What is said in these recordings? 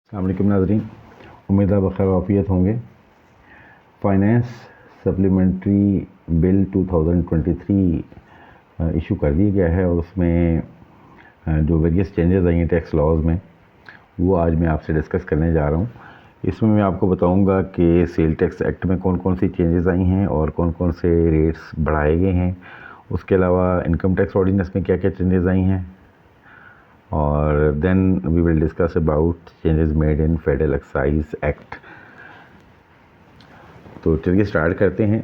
अस्सलामुअलैकुम नाज़रीन, उम्मीद है बख़ैर वाफ़ियत होंगे। फ़ाइनेंस सप्लीमेंट्री बिल 2023 इशू कर दिया गया है और उसमें जो वेरियस चेंजेस आई हैं टैक्स लॉज में, वो आज मैं आपसे डिस्कस करने जा रहा हूँ। इसमें मैं आपको बताऊँगा कि सेल टैक्स एक्ट में कौन कौन सी चेंजेस आई हैं और कौन कौन से रेट्स बढ़ाए गए हैं। उसके अलावा इनकम टैक्स ऑर्डिनेंस में क्या क्या चेंजेस आई हैं, और then we will discuss about changes made in federal excise act. तो चलिए स्टार्ट करते हैं।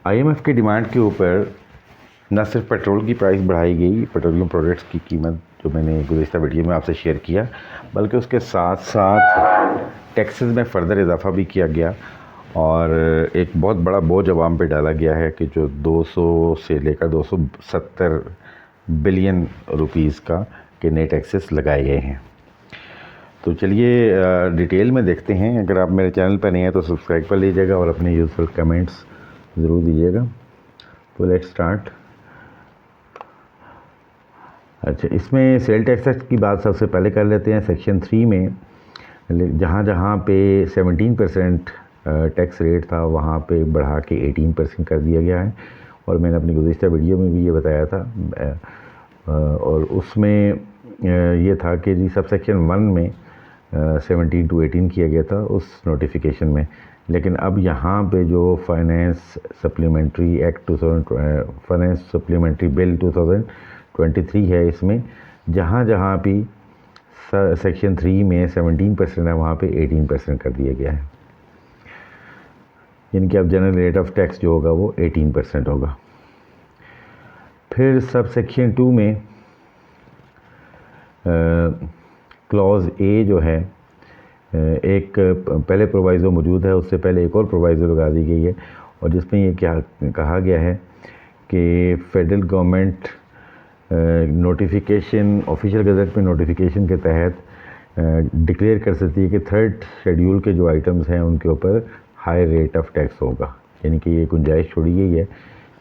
आईएमएफ की डिमांड के ऊपर न सिर्फ पेट्रोल की प्राइस बढ़ाई गई, पेट्रोलियम प्रोडक्ट्स की कीमत जो मैंने गुज़िश्ता वीडियो में आपसे शेयर किया, बल्कि उसके साथ साथ टैक्सेस में फ़र्दर इजाफा भी किया गया और एक बहुत बड़ा बोझ अवाम पे डाला गया है कि जो 200 से लेकर 270 बिलियन रुपीस का के नए टैक्सेस लगाए गए हैं। तो चलिए डिटेल में देखते हैं। अगर आप मेरे चैनल पर नहीं हैं तो सब्सक्राइब कर लीजिएगा और अपने यूज़फुल कमेंट्स ज़रूर दीजिएगा। तो लेट्स स्टार्ट। अच्छा, इसमें सेल टैक्स एक्ट की बात सबसे पहले कर लेते हैं। सेक्शन 3 में जहाँ जहाँ पे 17% टैक्स रेट था, वहाँ पे बढ़ा के 18% कर दिया गया है और मैंने अपनी गुज़िश्ता वीडियो में भी ये बताया था। और उसमें ये था कि जी सब सेक्शन 1 में 17 to 18 किया गया था उस नोटिफिकेशन में, लेकिन अब यहाँ पे जो finance supplementary act finance supplementary bill 2023 है, इसमें जहाँ जहाँ भी सेक्शन 3 में 17% है, वहाँ पे 18% कर दिया गया है। यानी कि अब जनरल रेट ऑफ टैक्स जो होगा वो 18% होगा। फिर सब सेक्शन 2 में क्लॉज ए जो है, एक पहले प्रोवाइज़ो मौजूद है, उससे पहले एक और प्रोवाइज़ो लगा दी गई है और जिसमें ये क्या कहा गया है कि federal government notification, official gazette में नोटिफिकेशन के तहत डिक्लेयर कर सकती है कि थर्ड शेड्यूल के जो आइटम्स हैं उनके ऊपर हाई रेट ऑफ टैक्स होगा। यानी कि ये गुंजाइश छोड़ी गई है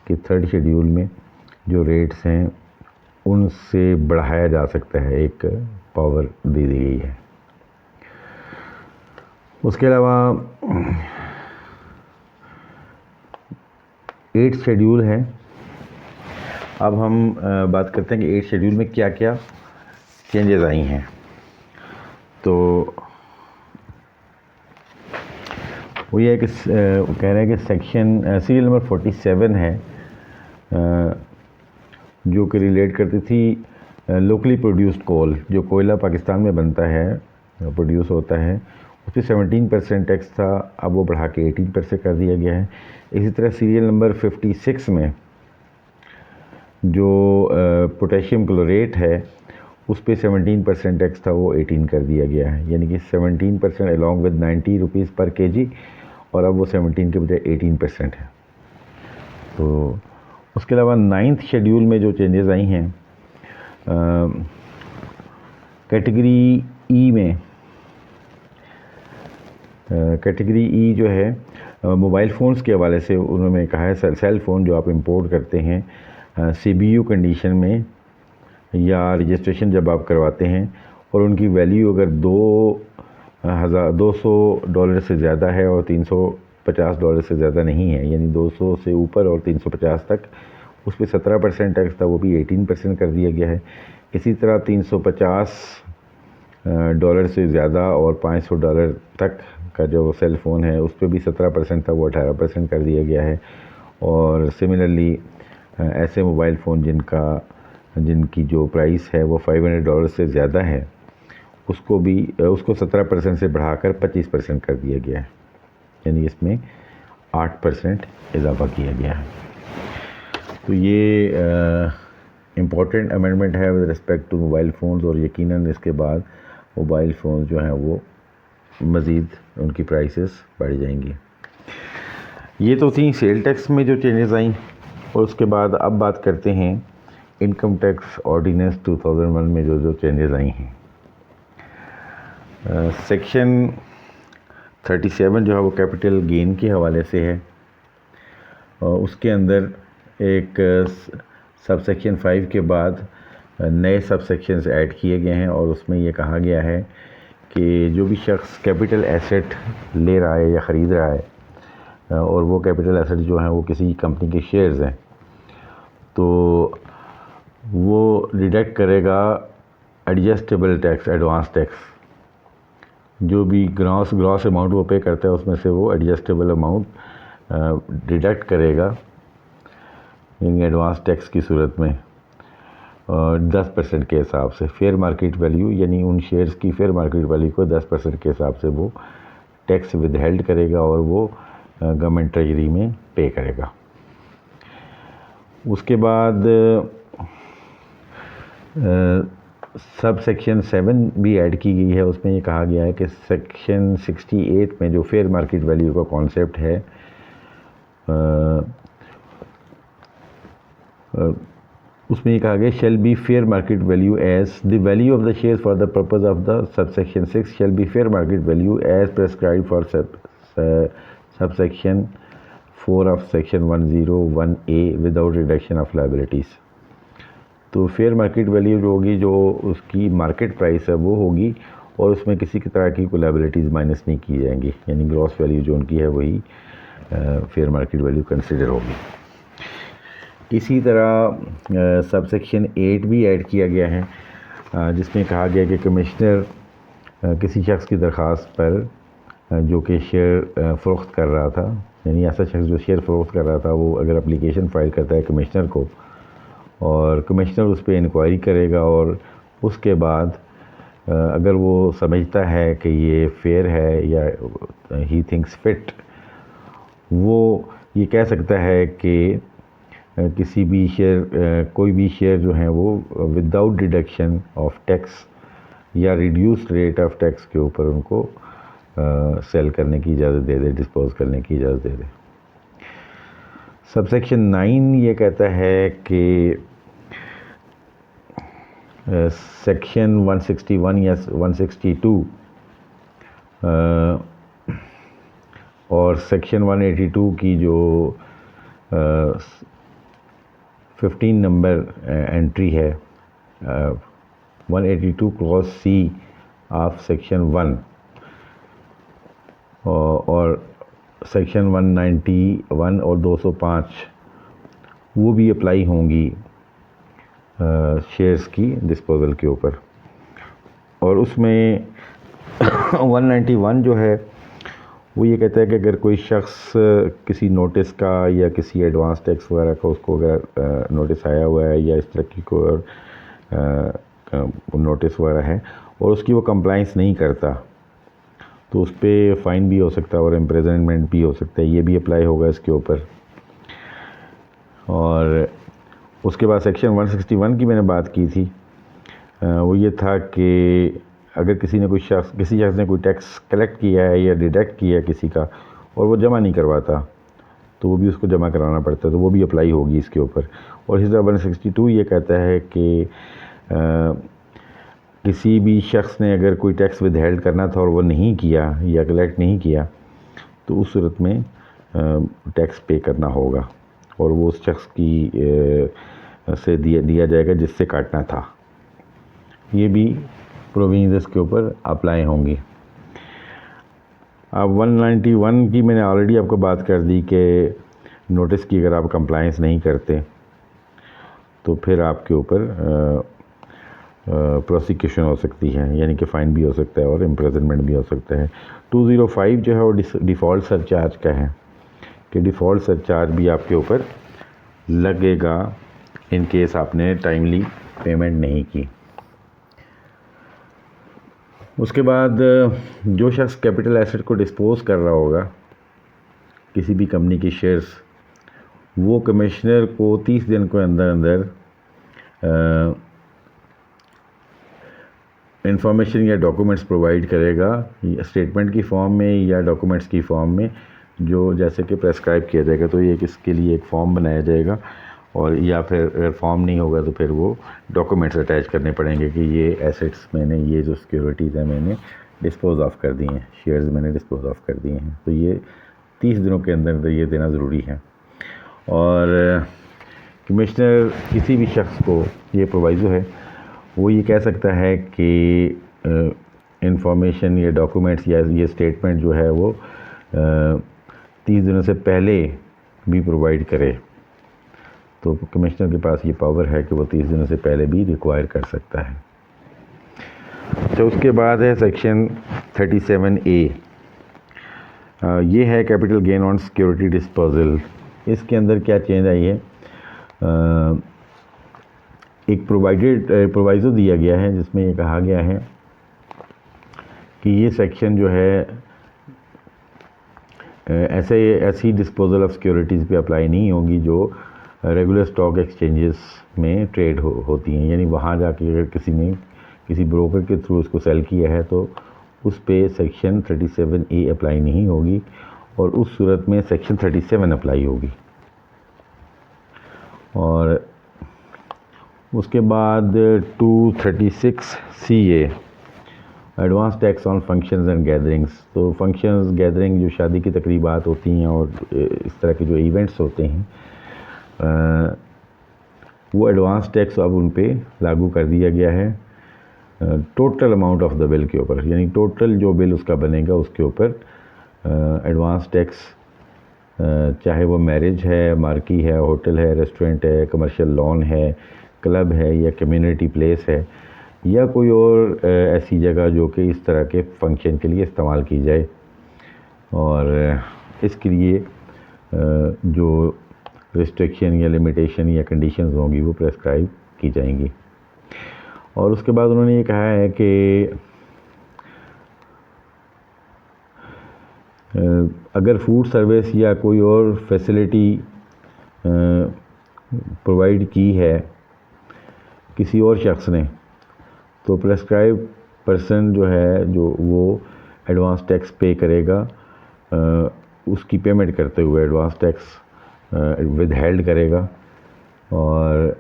कि थर्ड शेड्यूल में जो रेट्स हैं उनसे बढ़ाया जा सकता है, एक पावर दे दी गई है। उसके अलावा 8 शेड्यूल है। अब हम बात करते हैं कि 8 शेड्यूल में क्या क्या चेंजेस आई हैं। तो वो ये है कि कह रहे हैं कि सेक्शन सीरियल नंबर 47 है, जो कि रिलेट करती थी लोकली प्रोड्यूस्ड कोल, जो कोयला पाकिस्तान में बनता है, प्रोड्यूस होता है, उस पर 17% टैक्स था, अब वो बढ़ा के 18% कर दिया गया है। इसी तरह सीरियल नंबर 56 में जो पोटेशियम क्लोरेट है, उस पर 17% टैक्स था, वो 18 कर दिया गया है। यानी कि 17% अलॉन्ग विद 90 रुपीज़ पर केजी, और अब वो 17 के बजाय 18% है। तो उसके अलावा 9th शेड्यूल में जो चेंजेस आई हैं, कैटेगरी ई में, कैटेगरी ई जो है मोबाइल फ़ोन्स के हवाले से उन्होंने कहा है सेल फ़ोन जो आप इंपोर्ट करते हैं सीबीयू कंडीशन में या रजिस्ट्रेशन जब आप करवाते हैं और उनकी वैल्यू अगर $200 से ज़्यादा है और $350 से ज़्यादा नहीं है, यानी 200 से ऊपर और 350 तक, उस पर 17% टैक्स था, वो भी 18% कर दिया गया है। इसी तरह $350 से ज़्यादा और $500 तक का जो सेल फ़ोन है, उस पर भी 17% था, वो 18% कर दिया गया है। और सिमिलरली ऐसे मोबाइल फ़ोन जिनकी जो प्राइस है वो $500 से ज़्यादा है, उसको 17% से बढ़ाकर 25% कर दिया गया है। यानी इसमें 8% इजाफा किया गया है। तो ये इम्पॉर्टेंट अमेंडमेंट है with respect to mobile phones, और यकीनन इसके बाद मोबाइल फ़ोन्स जो हैं वो मज़ीद उनकी प्राइसेस बढ़ जाएंगी। ये तो थी सेल टैक्स में जो चेंजेस आई। और उसके बाद अब बात करते हैं इनकम टैक्स ऑर्डिनेंस 2001 में जो चेंजेस आई हैं। सेक्शन 37 जो है वो कैपिटल गेन के हवाले से है, और उसके अंदर एक सब सेक्शन 5 के बाद नए सब सेक्शंस ऐड किए गए हैं और उसमें ये कहा गया है कि जो भी शख्स कैपिटल एसेट ले रहा है या ख़रीद रहा है और वो कैपिटल एसेट जो हैं वो किसी कंपनी के शेयर्स हैं, तो वो डिडक्ट करेगा एडजस्टेबल टैक्स, एडवांस टैक्स। जो भी ग्रॉस अमाउंट वो पे करता है उसमें से वो एडजस्टेबल अमाउंट डिडक्ट करेगा इन एडवांस टैक्स की सूरत में 10% के हिसाब से। फेयर मार्केट वैल्यू यानी उन शेयर्स की फेयर मार्केट वैल्यू को 10% के हिसाब से वो टैक्स विदहेल्ड करेगा और वो गवर्नमेंट ट्रेजरी में पे करेगा। उसके बाद सब सेक्शन 7 भी ऐड की गई है। उसमें ये कहा गया है कि सेक्शन 68 में जो फेयर मार्केट वैल्यू का कॉन्सेप्ट है उसमें ये कहा गया shall be fair market value as the value of the share for the purpose of the sub section 6 shall be fair market value as prescribe for sub section 4 of section 101A without reduction of liabilities. तो fair market value जो होगी, जो उसकी market price है वो होगी और उसमें किसी की तरह की कोई लाइबिलिटीज़ माइनस नहीं की जाएंगी, यानी ग्रॉस वैल्यू जो उनकी है वही फेयर मार्केट वैल्यू कंसिडर होगी। इसी तरह सब सेक्शन 8 भी ऐड किया गया है जिसमें कहा गया कि कमिश्नर किसी शख्स की दरख्वास्त पर जो कि शेयर फ़रोख्त कर रहा था, यानी ऐसा शख्स जो शेयर फ़रोख्त कर रहा था, वो अगर एप्लीकेशन फ़ाइल करता है कमिश्नर को और कमिश्नर उस पर इंक्वायरी करेगा और उसके बाद अगर वो समझता है कि ये फेयर है या ही थिंक्स फिट, वो ये कह सकता है कि किसी भी शेयर कोई भी शेयर जो है वो विदाउट डिडक्शन ऑफ टैक्स या रिड्यूस्ड रेट ऑफ टैक्स के ऊपर उनको सेल करने की इजाज़त दे दे, डिस्पोज करने की इजाज़त दे दे। सबसेक्शन 9 ये कहता है कि सेक्शन 161 या 162 और सेक्शन 182 की जो 15 नंबर एंट्री है 182 क्लॉज C ऑफ सेक्शन 1 और सेक्शन 191 और 205 वो भी अप्लाई होंगी शेयर्स की डिस्पोजल के ऊपर। और उसमें 191 जो है वो ये कहता है कि अगर कोई शख्स किसी नोटिस का या किसी एडवांस टैक्स वगैरह का उसको अगर नोटिस आया हुआ है या इस तरह की कोई नोटिस वगैरह है और उसकी वो कंप्लाइंस नहीं करता तो उस पर फ़ाइन भी हो सकता है और इम्प्रिजनमेंट भी हो सकता है, ये भी अप्लाई होगा इसके ऊपर। और उसके बाद सेक्शन 161 की मैंने बात की थी, वो ये था कि अगर किसी शख्स ने कोई टैक्स कलेक्ट किया है या डिडक्ट किया है किसी का और वो जमा नहीं करवाता तो वो भी उसको जमा कराना पड़ता है, तो वो भी अप्लाई होगी इसके ऊपर। और इसी तरह 162 ये कहता है कि किसी भी शख्स ने अगर कोई टैक्स विदहेल्ड करना था और वो नहीं किया या कलेक्ट नहीं किया तो उस सूरत में टैक्स पे करना होगा और वो उस शख्स की से दिया जाएगा जिससे काटना था। ये भी प्रोविजंस के ऊपर अप्लाई होंगी। अब 191 की मैंने ऑलरेडी आपको बात कर दी कि नोटिस की अगर आप कंप्लायंस नहीं करते तो फिर आपके ऊपर प्रोसिक्यूशन हो सकती है, यानी कि फ़ाइन भी हो सकता है और इम्प्रिजनमेंट भी हो सकता है। 205 जो है वो डिफ़ॉल्ट सरचार्ज का है कि डिफ़ॉल्ट सरचार्ज भी आपके ऊपर लगेगा इन केस आपने टाइमली पेमेंट नहीं की। उसके बाद जो शख्स कैपिटल एसेट को डिस्पोज कर रहा होगा किसी भी कंपनी की शेयर्स, वो कमिश्नर को 30 दिन के अंदर इंफॉर्मेशन या डॉक्यूमेंट्स प्रोवाइड करेगा स्टेटमेंट की फॉर्म में या डॉक्यूमेंट्स की फॉर्म में, जो जैसे कि प्रेस्क्राइब किया जाएगा। तो ये इसके लिए एक फॉर्म बनाया जाएगा और या फिर अगर फॉर्म नहीं होगा तो फिर वो डॉक्यूमेंट्स अटैच करने पड़ेंगे कि ये एसेट्स मैंने, ये जो सिक्योरिटीज़ हैं मैंने डिस्पोज ऑफ कर दी हैं, शेयर्स मैंने डिस्पोज ऑफ कर दिए हैं। तो ये 30 दिनों के अंदर ये देना ज़रूरी है। और कमिश्नर किसी भी शख्स को ये प्रोवाइज़ो है वो ये कह सकता है कि इंफॉर्मेशन या डॉक्यूमेंट्स या ये स्टेटमेंट जो है वो 30 दिनों से पहले भी प्रोवाइड करे। तो कमिश्नर के पास ये पावर है कि वो 30 दिनों से पहले भी रिक्वायर कर सकता है। तो उसके बाद है सेक्शन 37A। ये है capital gain on security disposal. इसके अंदर क्या चेंज आई है, एक प्रोवाइज़ो दिया गया है जिसमें ये कहा गया है कि ये सेक्शन जो है ऐसी डिस्पोजल ऑफ सिक्योरिटीज़ पे अप्लाई नहीं होगी जो रेगुलर स्टॉक एक्सचेंजेस में ट्रेड होती हैं। यानी वहाँ जाके अगर किसी ने किसी ब्रोकर के थ्रू उसको सेल किया है तो उस पे सेक्शन 37A अप्लाई नहीं होगी, और उस सूरत में सेक्शन 37 अप्लाई होगी। और उसके बाद 236CA advance tax on functions and gatherings. तो फंक्शंस गैदरिंग जो शादी की तकरीबात होती हैं और इस तरह के जो इवेंट्स होते हैं, वो एडवांस टैक्स अब उन पे लागू कर दिया गया है total amount of the bill के ऊपर। यानी टोटल जो बिल उसका बनेगा उसके ऊपर एडवांस टैक्स, चाहे वो मैरिज है, मार्की है, होटल है, रेस्टोरेंट है, कमर्शियल लॉन है, क्लब है या कम्युनिटी प्लेस है या कोई और ऐसी जगह जो कि इस तरह के फंक्शन के लिए इस्तेमाल की जाए, और इसके लिए जो रिस्ट्रिक्शन या लिमिटेशन या कंडीशंस होंगी वो प्रेस्क्राइब की जाएंगी। और उसके बाद उन्होंने ये कहा है कि अगर फूड सर्विस या कोई और फैसिलिटी प्रोवाइड की है किसी और शख्स ने, तो प्रेस्क्राइब पर्सन जो है जो वो एडवांस टैक्स पे करेगा, उसकी पेमेंट करते हुए एडवांस टैक्स विद हेल्ड करेगा, और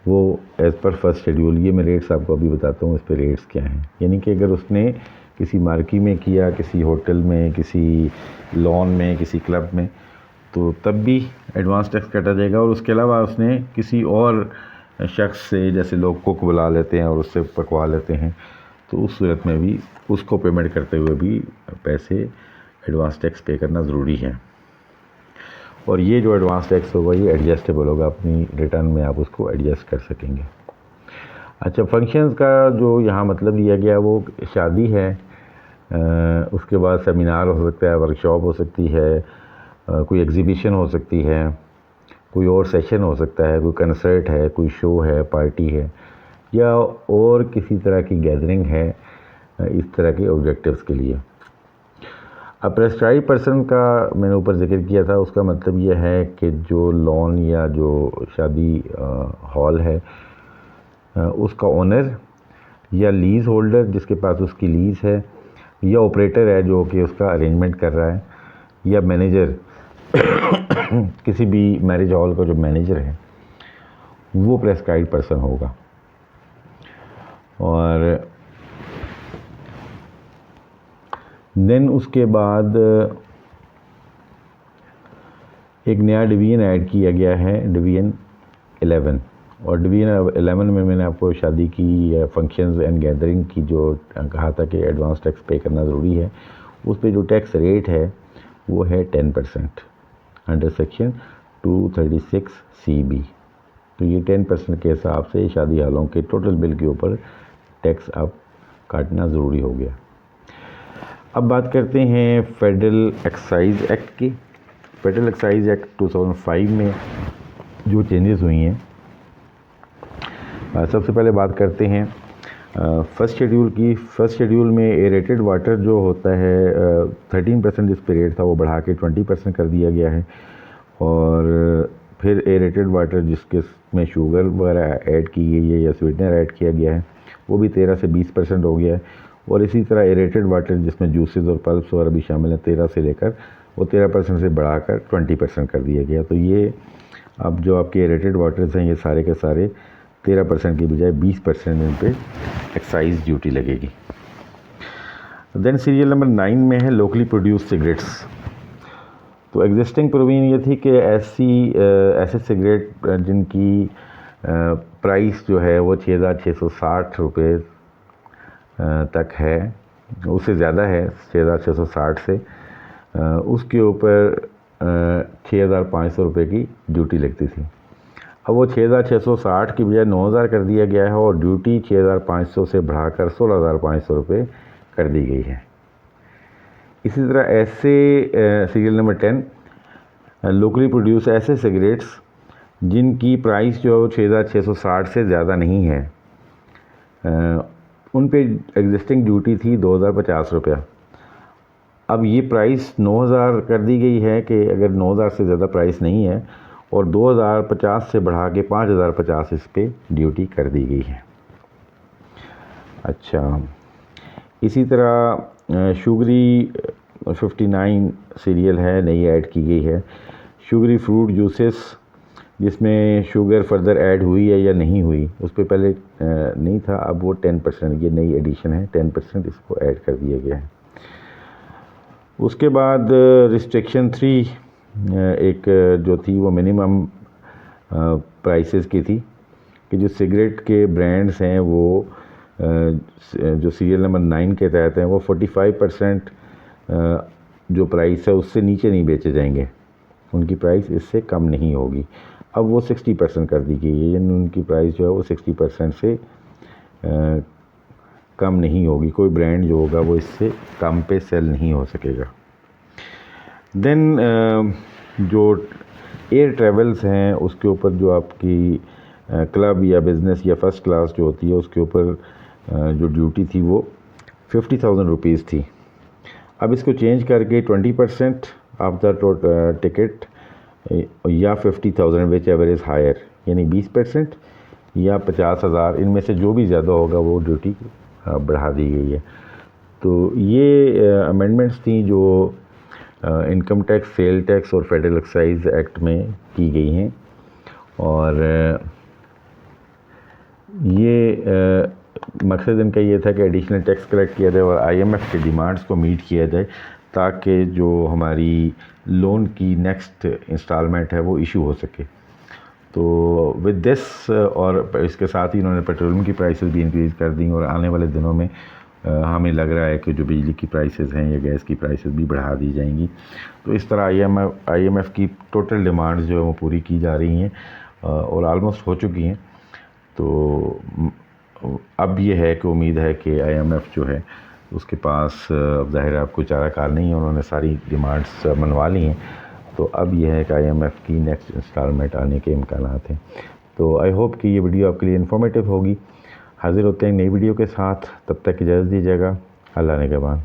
वो एज़ पर फर्स्ट शेड्यूल। ये मैं रेट्स आपको अभी बताता हूँ, इस पर रेट्स क्या हैं। यानी कि अगर उसने किसी मार्की में किया, किसी होटल में, किसी लॉन में, किसी क्लब में, तो तब भी एडवांस टैक्स काटा जाएगा। और उसके अलावा उसने किसी और शख्स से, जैसे लोग कुक बुला लेते हैं और उससे पकवा लेते हैं, तो उस सूरत में भी उसको पेमेंट करते हुए भी पैसे एडवांस टैक्स पे करना ज़रूरी है। और ये जो एडवांस टैक्स होगा ये एडजस्टेबल होगा, अपनी रिटर्न में आप उसको एडजस्ट कर सकेंगे। अच्छा, फंक्शंस का जो यहाँ मतलब लिया गया वो शादी है, उसके बाद सेमिनार हो सकता है, वर्कशॉप हो सकती है, कोई एग्ज़िबिशन हो सकती है, कोई और सेशन हो सकता है, कोई कंसर्ट है, कोई शो है, पार्टी है, या और किसी तरह की गैदरिंग है इस तरह के ऑब्जेक्टिव्स के लिए। अब प्रेस्क्राइब पर्सन का मैंने ऊपर जिक्र किया था, उसका मतलब यह है कि जो लॉन या जो शादी हॉल है उसका ओनर या लीज़ होल्डर जिसके पास उसकी लीज़ है, या ऑपरेटर है जो कि उसका अरेंजमेंट कर रहा है, या मैनेजर किसी भी मैरिज हॉल का जो मैनेजर है वो प्रेस्क्राइब पर्सन होगा। और देन उसके बाद एक नया डिवीज़न ऐड किया गया है, डिवीज़न 11। और डिवीज़न 11 में मैंने आपको शादी की फंक्शंस एंड गैदरिंग की जो कहा था कि एडवांस टैक्स पे करना ज़रूरी है, उस पे जो टैक्स रेट है वो है 10% अंडर सेक्शन 236CB। तो ये 10% के हिसाब से शादी हालों के टोटल बिल के ऊपर टैक्स अब काटना ज़रूरी हो गया। अब बात करते हैं फेडरल एक्साइज़ एक्ट की। फेडरल एक्साइज़ एक्ट 2005 में जो चेंजेस हुई हैं, सबसे पहले बात करते हैं फर्स्ट शेड्यूल की। फर्स्ट शेड्यूल में एरेटेड वाटर जो होता है 13% जिस पे रेट था वो बढ़ा के 20% कर दिया गया है। और फिर एरेटेड वाटर जिसके में शुगर वगैरह ऐड की गई है या स्वीटनर ऐड किया गया है वो भी 13 से 20% हो गया है। और इसी तरह एरेटेड वाटर जिसमें जूसेस और पल्प्स वगैरह भी शामिल हैं 13 से लेकर वो 13% से बढ़ाकर 20% कर दिया गया। तो ये अब जो आपके एरेटेड वाटर्स हैं ये सारे के सारे 13% की बजाय 20% इन पे एक्साइज ड्यूटी लगेगी। देन सीरियल नंबर 9 में है लोकली प्रोड्यूस सिगरेट्स। तो एग्जिस्टिंग प्रोविजन ये थी कि ऐसे सिगरेट जिनकी प्राइस जो है वो 6,660 रुपये तक है, उससे ज़्यादा है 6,660 से। उसके ऊपर 6,500 रुपये की ड्यूटी लगती थी। अब वो 6,660 की बजाय 9,000 कर दिया गया है और ड्यूटी 6,500 से बढ़ाकर 16,500 रुपये कर दी गई है। इसी तरह ऐसे सीरियल नंबर 10 लोकली प्रोड्यूस ऐसे सिगरेट्स जिनकी प्राइस जो है वो 6,660 से ज़्यादा नहीं है, उन पे एग्जिस्टिंग ड्यूटी थी 2,050 रुपया। अब ये प्राइस 9,000 कर दी गई है कि अगर 9,000 से ज़्यादा प्राइस नहीं है, और 2,050 से बढ़ा के 5,050 इस पे ड्यूटी कर दी गई है। अच्छा, इसी तरह शुगरी 59 सीरियल है, नई ऐड की गई है। शुगरी फ्रूट जूसेस जिसमें शुगर फर्दर ऐड हुई है या नहीं हुई, उस पर पहले नहीं था, अब वो 10%, ये नई एडिशन है, 10% इसको ऐड कर दिया गया है। उसके बाद रिस्ट्रिक्शन 3 एक जो थी वो मिनिमम प्राइसेस की थी कि जो सिगरेट के ब्रांड्स हैं वो जो सीरियल नंबर 9 के तहत हैं वो 45% जो प्राइस है उससे नीचे नहीं बेचे जाएंगे, उनकी प्राइस इससे कम नहीं होगी। अब वो 60% कर दी गई है, यानी उनकी प्राइस जो है वो 60% से कम नहीं होगी। कोई ब्रांड जो होगा वो इससे कम पे सेल नहीं हो सकेगा। देन जो एयर ट्रेवल्स हैं उसके ऊपर जो आपकी क्लब या बिज़नेस या फर्स्ट क्लास जो होती है उसके ऊपर जो ड्यूटी थी वो 50,000 रुपीज़ थी। अब इसको चेंज करके 20% ऑफ द टिकट या 50,000 विच एवर इज़ हायर, यानी 20% या 50,000, इनमें से जो भी ज़्यादा होगा वो ड्यूटी बढ़ा दी गई है। तो ये अमेंडमेंट्स थी जो इनकम टैक्स, सेल टैक्स और फेडरल एक्साइज एक्ट में की गई हैं, और ये मकसद इनका ये था कि एडिशनल टैक्स कलेक्ट किया जाए और आईएमएफ के डिमांड्स को मीट किया जाए, ताकि जो हमारी लोन की नेक्स्ट इंस्टॉलमेंट है वो इशू हो सके। तो विद दिस और इसके साथ ही इन्होंने पेट्रोलियम की प्राइसेस भी इंक्रीज़ कर दी, और आने वाले दिनों में हमें लग रहा है कि जो बिजली की प्राइसेस हैं या गैस की प्राइसेस भी बढ़ा दी जाएंगी। तो इस तरह आईएमएफ की टोटल डिमांड्स जो है वो पूरी की जा रही हैं और आलमोस्ट हो चुकी हैं। तो अब ये है कि उम्मीद है कि आईएमएफ जो है उसके पास ज़ाहिर है अब कोई चारा कार नहीं है, उन्होंने सारी डिमांड्स मनवा ली हैं। तो अब यह है कि आईएमएफ की नेक्स्ट इंस्टॉलमेंट आने के इम्कानात हैं। तो आई होप कि ये वीडियो आपके लिए इन्फॉर्मेटिव होगी। हाज़िर होते हैं नई वीडियो के साथ, तब तक इजाज़त दीजिएगा। अल्लाह ने के बाद।